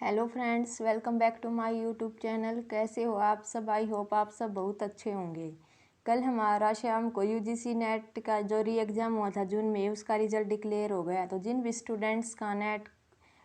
Hello friends, welcome back to my YouTube channel. कैसे हो आप सब? आई होप आप सब बहुत अच्छे होंगे। कल हमारा शाम को यूजीसी नेट का जो री एग्ज़ाम हुआ था जून में, उसका रिज़ल्ट डिक्लेयर हो गया। तो जिन भी स्टूडेंट्स का नेट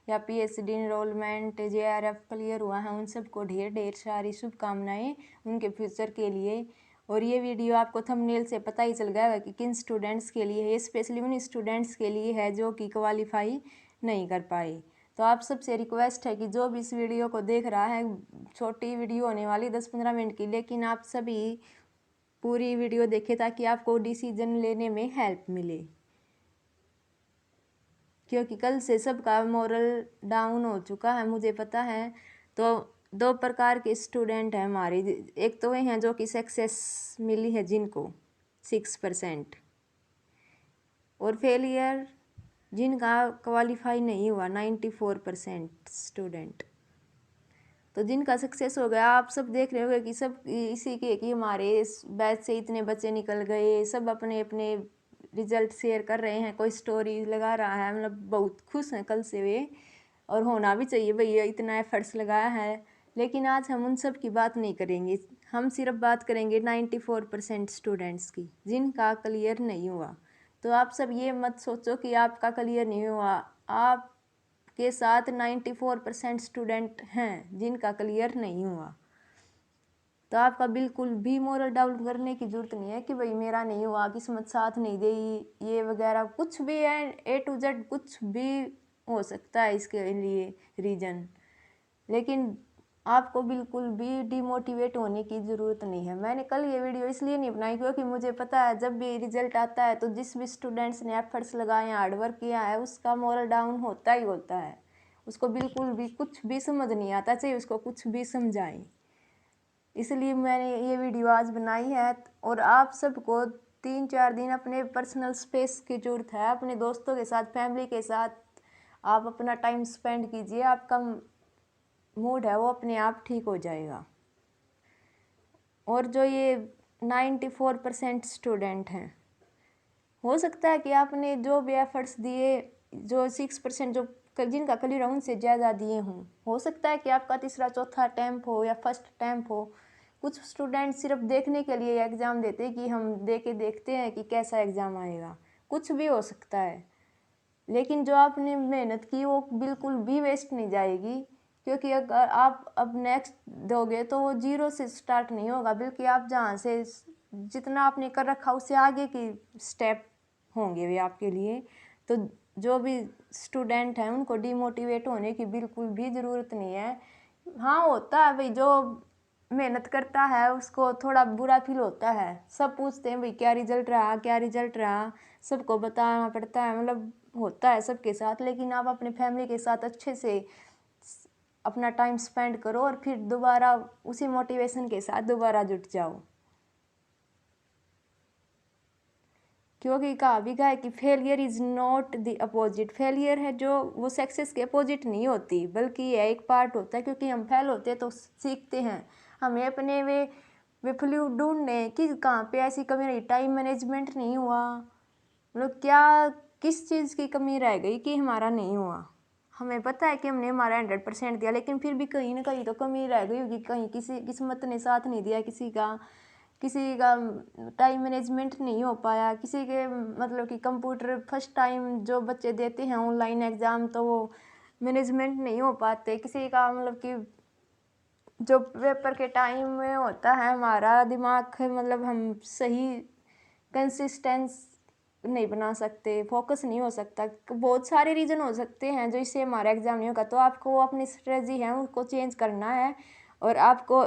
या पीएचडी इनरोलमेंट जेआरएफ क्लियर हुआ है, उन सबको ढेर ढेर सारी शुभकामनाएँ उनके फ्यूचर के लिए। और ये वीडियो आपको थंबनेल से पता ही चल गया कि किन स्टूडेंट्स के लिए है। स्पेशली उन स्टूडेंट्स के लिए है जो कि क्वालिफाई नहीं कर पाए। तो आप सबसे रिक्वेस्ट है कि जो भी इस वीडियो को देख रहा है, छोटी वीडियो होने वाली 10-15 मिनट की, लेकिन आप सभी पूरी वीडियो देखें ताकि आपको डिसीजन लेने में हेल्प मिले। क्योंकि कल से सबका मोरल डाउन हो चुका है, मुझे पता है। तो दो प्रकार के स्टूडेंट हैं हमारे। एक तो वे हैं जो कि सक्सेस मिली है जिनको 6%, और फेलियर जिनका क्वालिफाई नहीं हुआ 94% स्टूडेंट। तो जिनका सक्सेस हो गया, आप सब देख रहे होंगे कि सब इसी के कि हमारे इस बैच से इतने बच्चे निकल गए, सब अपने अपने रिजल्ट शेयर कर रहे हैं, कोई स्टोरी लगा रहा है। मतलब बहुत खुश हैं कल से वे, और होना भी चाहिए भैया, इतना एफर्ट्स लगाया है। लेकिन आज हम उन सब की बात नहीं करेंगे, हम सिर्फ बात करेंगे 94% स्टूडेंट्स की जिनका क्लियर नहीं हुआ। तो आप सब ये मत सोचो कि आपका क्लियर नहीं हुआ, आप के साथ 94% स्टूडेंट हैं जिनका क्लियर नहीं हुआ। तो आपका बिल्कुल भी मोरल डाउन करने की ज़रूरत नहीं है कि भाई मेरा नहीं हुआ, किस्मत साथ नहीं देगी, ये वगैरह कुछ भी है। A to Z कुछ भी हो सकता है इसके लिए रीज़न। लेकिन आपको बिल्कुल भी डिमोटिवेट होने की ज़रूरत नहीं है। मैंने कल ये वीडियो इसलिए नहीं बनाई क्योंकि मुझे पता है जब भी रिज़ल्ट आता है तो जिस भी स्टूडेंट्स ने एफर्ट्स लगाए हैं, हार्डवर्क किया है, उसका मोरल डाउन होता ही होता है। उसको बिल्कुल भी कुछ भी समझ नहीं आता, चाहे उसको कुछ भी समझाएं। इसलिए मैंने ये वीडियो आज बनाई है। और आप सबको 3-4 दिन अपने पर्सनल स्पेस की ज़रूरत है। अपने दोस्तों के साथ, फैमिली के साथ आप अपना टाइम स्पेंड कीजिए, आपका मूड है वो अपने आप ठीक हो जाएगा। और जो ये 94% स्टूडेंट हैं, हो सकता है कि आपने जो भी एफर्ट्स दिए, जो 6% जो जिनका क्लियर उनसे ज़्यादा दिए हों। हो सकता है कि आपका तीसरा चौथा अटैम्प्ट हो या फर्स्ट अटैम्प्ट हो। कुछ स्टूडेंट सिर्फ देखने के लिए एग्ज़ाम देते कि हम दे के देखते हैं कि कैसा एग्ज़ाम आएगा, कुछ भी हो सकता है। लेकिन जो आपने मेहनत की वो बिल्कुल भी वेस्ट नहीं जाएगी, क्योंकि अगर आप अब नेक्स्ट दोगे तो वो जीरो से स्टार्ट नहीं होगा, बल्कि आप जहाँ से जितना आपने कर रखा उससे आगे की स्टेप होंगे वे आपके लिए। तो जो भी स्टूडेंट हैं उनको डिमोटिवेट होने की बिल्कुल भी ज़रूरत नहीं है। हाँ, होता है भाई, जो मेहनत करता है उसको थोड़ा बुरा फील होता है। सब पूछते हैं भाई क्या रिजल्ट रहा, क्या रिजल्ट रहा, सबको बताना पड़ता है, मतलब होता है सबके साथ। लेकिन आप अपने फैमिली के साथ अच्छे से अपना टाइम स्पेंड करो और फिर दोबारा उसी मोटिवेशन के साथ दोबारा जुट जाओ। क्योंकि कहा भी गया है कि failure is not the opposite. Failure है जो वो सक्सेस के अपोजिट नहीं होती, बल्कि यह एक पार्ट होता है। क्योंकि हम फेल होते हैं तो सीखते हैं, हमें अपने वे फ्लू ढूंढने कि कहाँ पे ऐसी कमी रही, टाइम मैनेजमेंट नहीं हुआ, मतलब क्या किस चीज़ की कमी रह गई कि हमारा नहीं हुआ। हमें पता है कि हमने हमारा 100% दिया, लेकिन फिर भी कहीं ना कहीं तो कमी रह गई होगी, कहीं किसी किस्मत ने साथ नहीं दिया, किसी का टाइम मैनेजमेंट नहीं हो पाया, किसी के मतलब कि कंप्यूटर फर्स्ट टाइम जो बच्चे देते हैं ऑनलाइन एग्ज़ाम तो वो मैनेजमेंट नहीं हो पाते, किसी का मतलब कि जो पेपर के टाइम में होता है हमारा दिमाग मतलब हम सही कंसिस्टेंस नहीं बना सकते, फोकस नहीं हो सकता। बहुत सारे रीज़न हो सकते हैं जो इससे हमारा एग्ज़ाम नहीं होगा। तो आपको अपनी स्ट्रेटजी है उसको चेंज करना है और आपको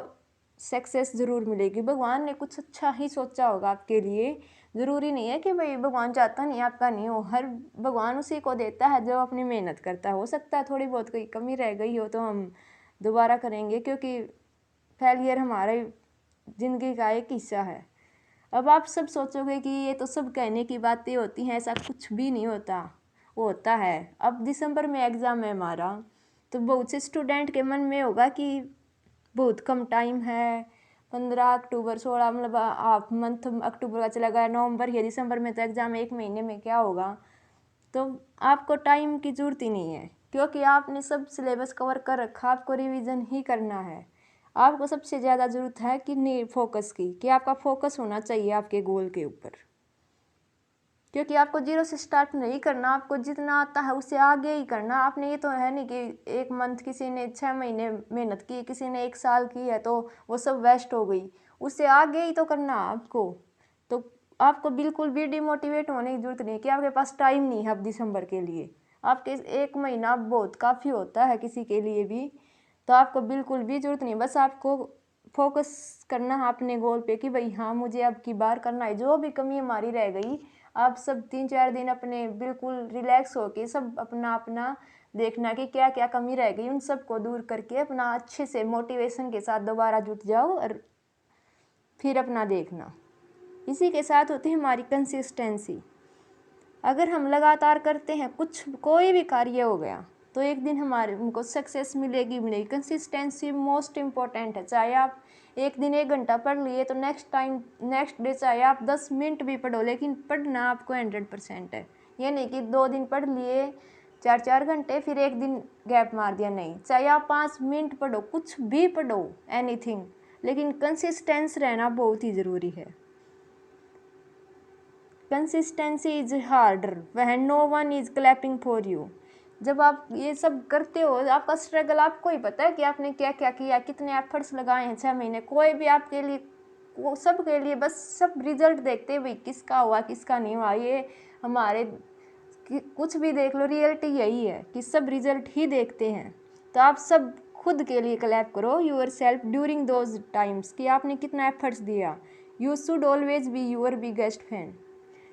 सक्सेस ज़रूर मिलेगी। भगवान ने कुछ अच्छा ही सोचा होगा आपके लिए। ज़रूरी नहीं है कि भाई भगवान चाहता नहीं आपका नहीं हो, हर भगवान उसी को देता है जो अपनी मेहनत करता है। हो सकता है थोड़ी बहुत कोई कमी रह गई हो तो हम दोबारा करेंगे, क्योंकि फेलियर हमारे ज़िंदगी का एक हिस्सा है। अब आप सब सोचोगे कि ये तो सब कहने की बातें होती हैं, ऐसा कुछ भी नहीं होता, वो होता है। अब दिसंबर में एग्ज़ाम है हमारा, तो बहुत से स्टूडेंट के मन में होगा कि बहुत कम टाइम है, 15 अक्टूबर 16 मतलब हाफ मंथ अक्टूबर का चला गया, नवंबर या दिसंबर में तो एग्ज़ाम, एक महीने में क्या होगा। तो आपको टाइम की ज़रूरत ही नहीं है, क्योंकि आपने सब सिलेबस कवर कर रखा, आपको रिवीजन ही करना है। आपको सबसे ज़्यादा ज़रूरत है कि फोकस की, कि आपका फोकस होना चाहिए आपके गोल के ऊपर, क्योंकि आपको जीरो से स्टार्ट नहीं करना, आपको जितना आता है उससे आगे ही करना। आपने ये तो है नहीं कि एक मंथ किसी ने 6 महीने मेहनत की, किसी ने 1 साल की है तो वो सब वेस्ट हो गई, उससे आगे ही तो करना आपको। तो आपको बिल्कुल भी डिमोटिवेट होने की जरूरत नहीं कि आपके पास टाइम नहीं है अब दिसंबर के लिए। आपके 1 महीना बहुत काफ़ी होता है किसी के लिए भी, तो आपको बिल्कुल भी ज़रूरत नहीं। बस आपको फोकस करना है अपने गोल पे कि भाई हाँ मुझे अब की बार करना है। जो भी कमी हमारी रह गई, आप सब 3-4 दिन अपने बिल्कुल रिलैक्स होके सब अपना अपना देखना कि क्या क्या कमी रह गई, उन सब को दूर करके अपना अच्छे से मोटिवेशन के साथ दोबारा जुट जाओ और फिर अपना देखना। इसी के साथ होती है हमारी कंसिस्टेंसी। अगर हम लगातार करते हैं कोई भी कार्य हो गया तो एक दिन हमारे उनको सक्सेस मिलेगी। कंसिस्टेंसी मोस्ट इम्पॉर्टेंट है। चाहे आप एक दिन 1 घंटा पढ़ लिए तो नेक्स्ट डे चाहे आप 10 मिनट भी पढ़ो, लेकिन पढ़ना आपको 100% है। ये नहीं कि 2 दिन पढ़ लिए 4-4 घंटे फिर एक दिन गैप मार दिया, नहीं। चाहे आप 5 मिनट पढ़ो, कुछ भी पढ़ो, एनीथिंग, लेकिन कंसिस्टेंस रहना बहुत ही ज़रूरी है। Consistency is harder when no one is clapping for you. जब आप ये सब करते हो, आपका स्ट्रगल आपको ही पता है कि आपने क्या क्या किया, कितने एफर्ट्स लगाए हैं 6 महीने। कोई भी आपके लिए, वो सब के लिए बस सब रिजल्ट देखते हैं, भाई किसका हुआ किसका नहीं हुआ। ये हमारे कुछ भी देख लो, रियलिटी यही है कि सब रिजल्ट ही देखते हैं। तो आप सब खुद के लिए क्लैप करो yourself during those times कि आपने कितना एफर्ट्स दिया। You should always be your biggest fan,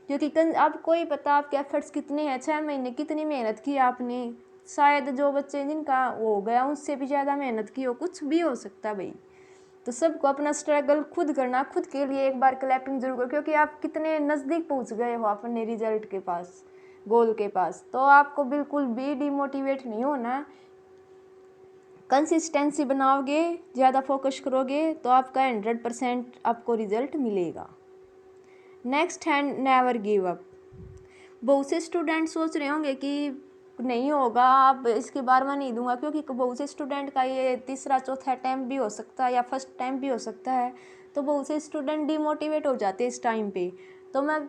क्योंकि आपको ही पता आपके एफर्ट्स कितने हैं, 6 महीने कितनी मेहनत की आपने। शायद जो बच्चे जिनका वो हो गया उससे भी ज़्यादा मेहनत की हो, कुछ भी हो सकता भाई। तो सबको अपना स्ट्रगल खुद करना, खुद के लिए एक बार क्लैपिंग जरूर करो, क्योंकि आप कितने नज़दीक पहुंच गए हो अपने रिजल्ट के पास, गोल के पास। तो आपको बिल्कुल भी डिमोटिवेट नहीं होना। कंसिस्टेंसी बनाओगे, ज़्यादा फोकस करोगे तो आपका 100% आपको रिजल्ट मिलेगा। नेक्स्ट है नेवर गिव अप। बहुत से स्टूडेंट सोच रहे होंगे कि नहीं होगा, अब इसके बार मैं नहीं दूंगा, क्योंकि बहुत से स्टूडेंट का ये तीसरा चौथा अटैम्प्ट भी हो सकता है या फर्स्ट अटैम्प्ट भी हो सकता है। तो बहुत से स्टूडेंट डिमोटिवेट हो जाते हैं इस टाइम पे। तो मैं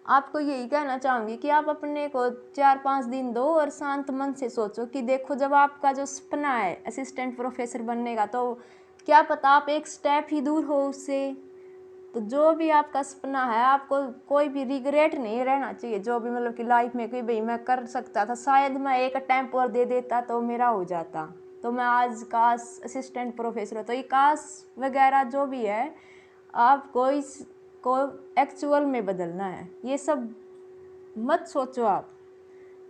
आपको यही कहना चाहूँगी कि आप अपने को 4-5 दिन दो और शांत मन से सोचो कि देखो, जब आपका जो सपना है असिस्टेंट प्रोफेसर बनने का, तो क्या पता आप एक स्टेप ही दूर हो उससे। तो जो भी आपका सपना है, आपको कोई भी रिग्रेट नहीं रहना चाहिए। जो भी मतलब कि लाइफ में कि भाई मैं कर सकता था, शायद मैं एक अटैम्प्ट और दे देता तो मेरा हो जाता, तो मैं आज काश असिस्टेंट प्रोफेसर हो। तो ये काश वगैरह जो भी है, आपको इसको एक्चुअल में बदलना है, ये सब मत सोचो आप।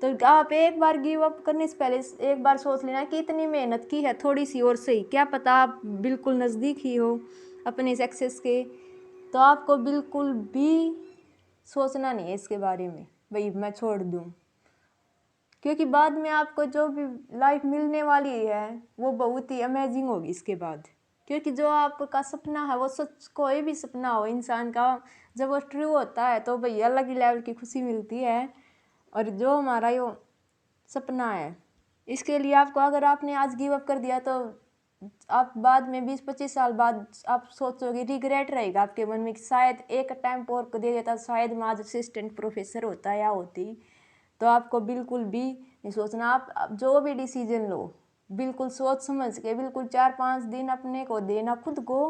तो आप एक बार गिव अप करने से पहले एक बार सोच लेना कि इतनी मेहनत की है, थोड़ी सी और सही, क्या पता आप बिल्कुल नज़दीक ही हो अपने सक्सेस के। तो आपको बिल्कुल भी सोचना नहीं है इसके बारे में भाई मैं छोड़ दूँ, क्योंकि बाद में आपको जो भी लाइफ मिलने वाली है वो बहुत ही अमेजिंग होगी इसके बाद। क्योंकि जो आपका सपना है वो सच, कोई भी सपना हो इंसान का, जब वो ट्रू होता है तो भैया अलग ही लेवल की खुशी मिलती है। और जो हमारा ये सपना है, इसके लिए आपको, अगर आपने आज गिव अप कर दिया तो आप बाद में 20-25 साल बाद आप सोचोगे, रिग्रेट रहेगा आपके मन में कि शायद एक टाइम और को दे देता, शायद मैं आज असिस्टेंट प्रोफेसर होता या होती। तो आपको बिल्कुल भी नहीं सोचना। आप जो भी डिसीजन लो बिल्कुल सोच समझ के, बिल्कुल 4-5 दिन अपने को देना खुद को,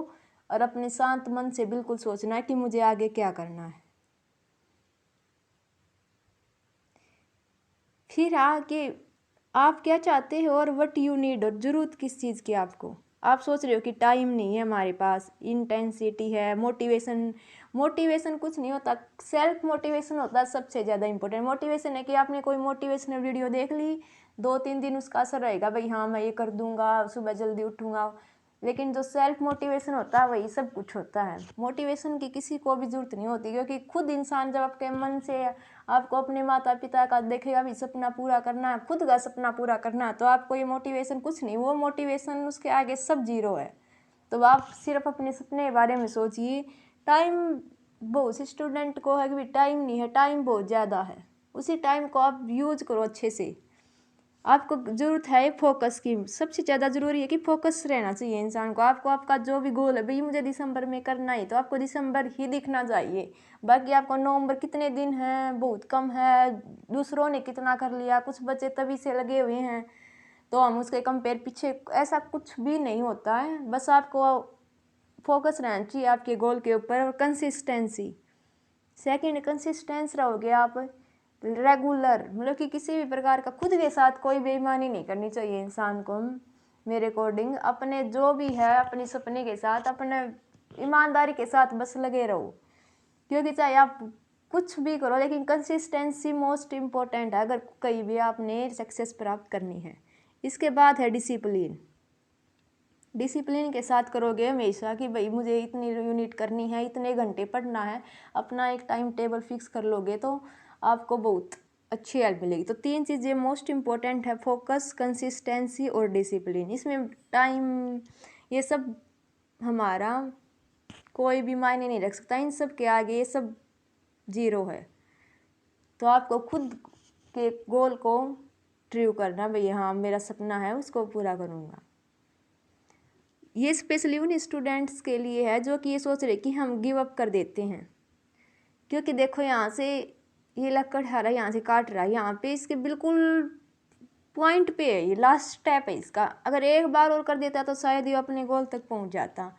और अपने शांत मन से बिल्कुल सोचना है कि मुझे आगे क्या करना है। फिर आगे आप क्या चाहते हो और व्हाट यू नीड, और ज़रूरत किस चीज़ की आपको। आप सोच रहे हो कि टाइम नहीं है हमारे पास, इंटेंसिटी है, मोटिवेशन कुछ नहीं होता, सेल्फ मोटिवेशन होता है सबसे ज़्यादा इंपॉर्टेंट। मोटिवेशन है कि आपने कोई मोटिवेशनल वीडियो देख ली, 2-3 दिन उसका असर रहेगा, भाई हाँ मैं ये कर दूंगा, सुबह जल्दी उठूंगा। लेकिन जो सेल्फ मोटिवेशन होता है वही सब कुछ होता है। मोटिवेशन की किसी को भी ज़रूरत नहीं होती, क्योंकि खुद इंसान जब आपके मन से आपको अपने माता पिता का देखेगा भी सपना पूरा करना है, खुद का सपना पूरा करना है, तो आपको ये मोटिवेशन कुछ नहीं, वो मोटिवेशन उसके आगे सब जीरो है। तो आप सिर्फ अपने सपने के बारे में सोचिए। टाइम, बहुत से स्टूडेंट को है कि टाइम नहीं है, टाइम बहुत ज़्यादा है, उसी टाइम को आप यूज करो अच्छे से। आपको ज़रूरत है फोकस की। सबसे ज़्यादा ज़रूरी है कि फोकस रहना चाहिए इंसान को। आपको आपका जो भी गोल है भाई मुझे दिसंबर में करना है, तो आपको दिसंबर ही दिखना चाहिए। बाकी आपको नवंबर कितने दिन हैं बहुत कम है, दूसरों ने कितना कर लिया, कुछ बच्चे तभी से लगे हुए हैं तो हम उसके कंपेयर पीछे, ऐसा कुछ भी नहीं होता है। बस आपको फोकस रहना चाहिए आपके गोल के ऊपर और कंसिस्टेंसी। सेकंड, कंसिस्टेंस रहोगे आप रेगुलर, मतलब कि किसी भी प्रकार का खुद के साथ कोई बेईमानी नहीं करनी चाहिए इंसान को। मेरे अकॉर्डिंग अपने जो भी है अपने सपने के साथ अपने ईमानदारी के साथ बस लगे रहो, क्योंकि चाहे आप कुछ भी करो लेकिन कंसिस्टेंसी मोस्ट इम्पोर्टेंट है अगर कहीं भी आपने सक्सेस प्राप्त करनी है। इसके बाद है डिसिप्लिन। डिसिप्लिन के साथ करोगे हमेशा कि भाई मुझे इतनी यूनिट करनी है, इतने घंटे पढ़ना है, अपना एक टाइम टेबल फिक्स कर लोगे तो आपको बहुत अच्छी हेल्प मिलेगी। तो 3 चीज़ें मोस्ट इम्पोर्टेंट है, फोकस, कंसिस्टेंसी और डिसिप्लिन। इसमें टाइम ये सब हमारा कोई भी मायने नहीं रख सकता, इन सब के आगे ये सब जीरो है। तो आपको खुद के गोल को ट्रू करना, भाई हाँ मेरा सपना है उसको पूरा करूँगा। ये स्पेशली उन स्टूडेंट्स के लिए है जो कि ये सोच रहे कि हम गिव अप कर देते हैं, क्योंकि देखो यहाँ से ये लकड़ हरा यहाँ से काट रहा है, यहाँ पे इसके बिल्कुल पॉइंट पे है, ये लास्ट स्टेप है इसका। अगर एक बार और कर देता तो शायद ये अपने गोल तक पहुँच जाता।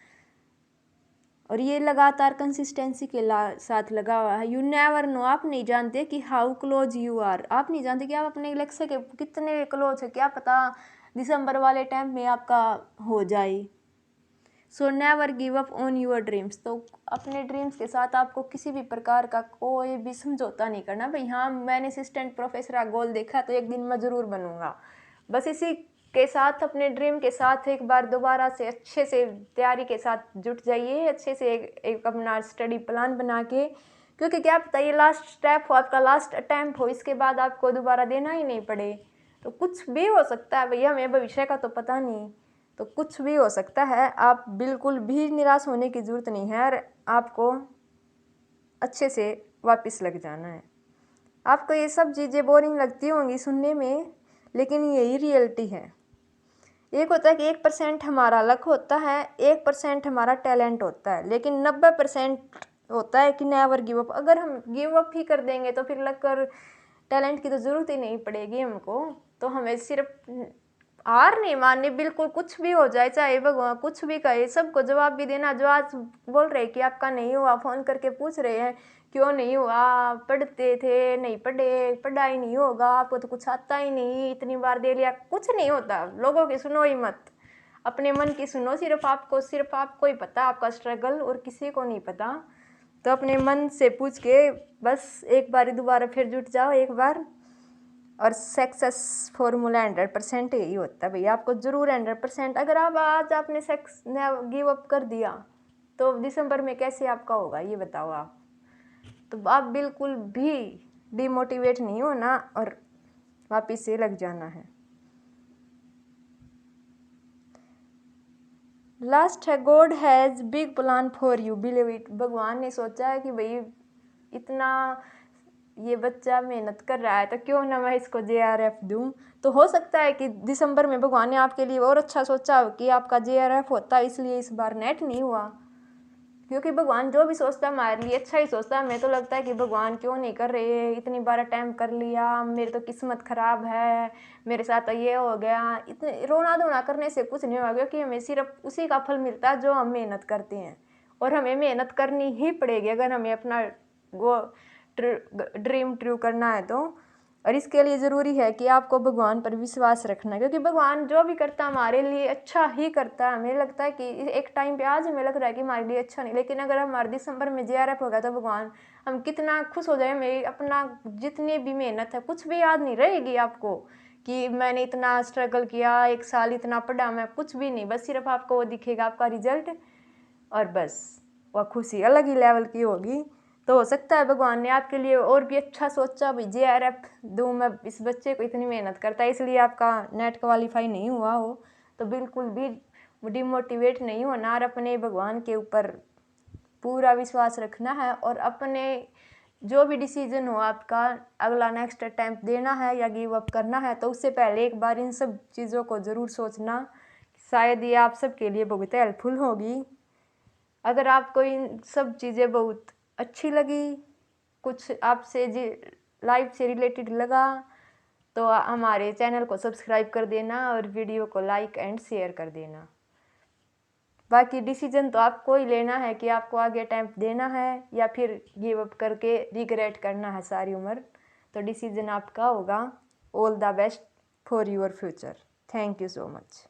और ये लगातार कंसिस्टेंसी के साथ लगा हुआ है। यू नेवर नो, आप नहीं जानते कि हाउ क्लोज यू आर, आप नहीं जानते कि आप अपने लक्ष्य के कितने क्लोज है, क्या पता दिसंबर वाले टाइम में आपका हो जाए। So never give up on your dreams. तो अपने ड्रीम्स के साथ आपको किसी भी प्रकार का कोई भी समझौता नहीं करना, भाई हाँ मैंने असिस्टेंट प्रोफेसर का गोल देखा तो एक दिन मैं ज़रूर बनूंगा। बस इसी के साथ अपने ड्रीम के साथ एक बार दोबारा से अच्छे से तैयारी के साथ जुट जाइए, अच्छे से एक अपना स्टडी प्लान बना के, क्योंकि क्या पता ये लास्ट स्टेप हो, आपका लास्ट अटैम्प्ट हो, इसके बाद आपको दोबारा देना ही नहीं पड़े। तो कुछ भी हो सकता है भैया, हमें भविष्य का तो पता नहीं, तो कुछ भी हो सकता है। आप बिल्कुल भी निराश होने की ज़रूरत नहीं है और आपको अच्छे से वापस लग जाना है। आपको ये सब चीज़ें बोरिंग लगती होंगी सुनने में, लेकिन यही रियलिटी है। एक होता है कि 1% हमारा लक होता है, 1% हमारा टैलेंट होता है, लेकिन 90% होता है कि नेवर गिव अप। अगर हम गिव अप ही कर देंगे तो फिर लक और टैलेंट की तो ज़रूरत ही नहीं पड़ेगी हमको। तो हमें सिर्फ हार नहीं माननी, बिल्कुल कुछ भी हो जाए, चाहे भगवान कुछ भी कहे, सबको जवाब भी देना। जो आज बोल रहे कि आपका नहीं हुआ, फ़ोन करके पूछ रहे हैं क्यों नहीं हुआ, पढ़ते थे नहीं पढ़े, पढ़ाई नहीं होगा, आपको तो कुछ आता ही नहीं, इतनी बार दे लिया, कुछ नहीं होता। लोगों की सुनो ही मत, अपने मन की सुनो। सिर्फ आपको ही पता आपका स्ट्रगल, और किसी को नहीं पता। तो अपने मन से पूछ के बस एक बार दोबारा फिर जुट जाओ एक बार, और सक्सेस फॉर्मूला 100% यही होता है भैया। आपको ज़रूर 100%, अगर आप आज आपने गिव अप कर दिया तो दिसंबर में कैसे आपका होगा ये बताओ आप। तो आप बिल्कुल भी डिमोटिवेट नहीं होना और वापिस से लग जाना है। लास्ट है, God has big plan for you, believe it. भगवान ने सोचा है कि भाई इतना ये बच्चा मेहनत कर रहा है तो क्यों ना मैं इसको JRF दूँ। तो हो सकता है कि दिसंबर में भगवान ने आपके लिए और अच्छा सोचा हो कि आपका JRF होता, इसलिए इस बार नेट नहीं हुआ। क्योंकि भगवान जो भी सोचता है हमारे लिए अच्छा ही सोचता है। हमें तो लगता है कि भगवान क्यों नहीं कर रहे, इतनी बार अटैम्प्ट कर लिया, मेरी तो किस्मत ख़राब है, मेरे साथ तो ये हो गया। इतने रोना धोना करने से कुछ नहीं होगा, क्योंकि हमें सिर्फ उसी का फल मिलता है जो हम मेहनत करते हैं, और हमें मेहनत करनी ही पड़ेगी अगर हमें अपना ड्रीम ट्रू करना है तो। और इसके लिए ज़रूरी है कि आपको भगवान पर विश्वास रखना, क्योंकि भगवान जो भी करता है हमारे लिए अच्छा ही करता है। हमें लगता है कि एक टाइम पे आज हमें लग रहा है कि हमारे लिए अच्छा नहीं, लेकिन अगर हमारे दिसंबर में JRF होगा तो भगवान हम कितना खुश हो जाए। मेरी अपना जितनी भी मेहनत है कुछ भी याद नहीं रहेगी आपको कि मैंने इतना स्ट्रगल किया, 1 साल इतना पढ़ा, मैं कुछ भी नहीं। बस सिर्फ आपको वो दिखेगा आपका रिजल्ट, और बस वह खुशी अलग ही लेवल की होगी। तो हो सकता है भगवान ने आपके लिए और भी अच्छा सोचा, भाई JRF दूँ मैं इस बच्चे को, इतनी मेहनत करता है इसलिए आपका नेट क्वालिफाई नहीं हुआ हो। तो बिल्कुल भी डिमोटिवेट नहीं होना और अपने भगवान के ऊपर पूरा विश्वास रखना है, और अपने जो भी डिसीजन हो आपका, अगला नेक्स्ट अटेम्प्ट देना है या गिव अप करना है, तो उससे पहले एक बार इन सब चीज़ों को ज़रूर सोचना। शायद ये आप सबके लिए बहुत हेल्पफुल होगी। अगर आपको इन सब चीज़ें बहुत अच्छी लगी, कुछ आपसे लाइफ से रिलेटेड लगा, तो हमारे चैनल को सब्सक्राइब कर देना और वीडियो को लाइक एंड शेयर कर देना। बाकी डिसीजन तो आपको ही लेना है कि आपको आगे अटेम्प्ट देना है या फिर गिव अप करके रिग्रेट करना है सारी उम्र। तो डिसीजन आपका होगा। All the best for your future. Thank you so much.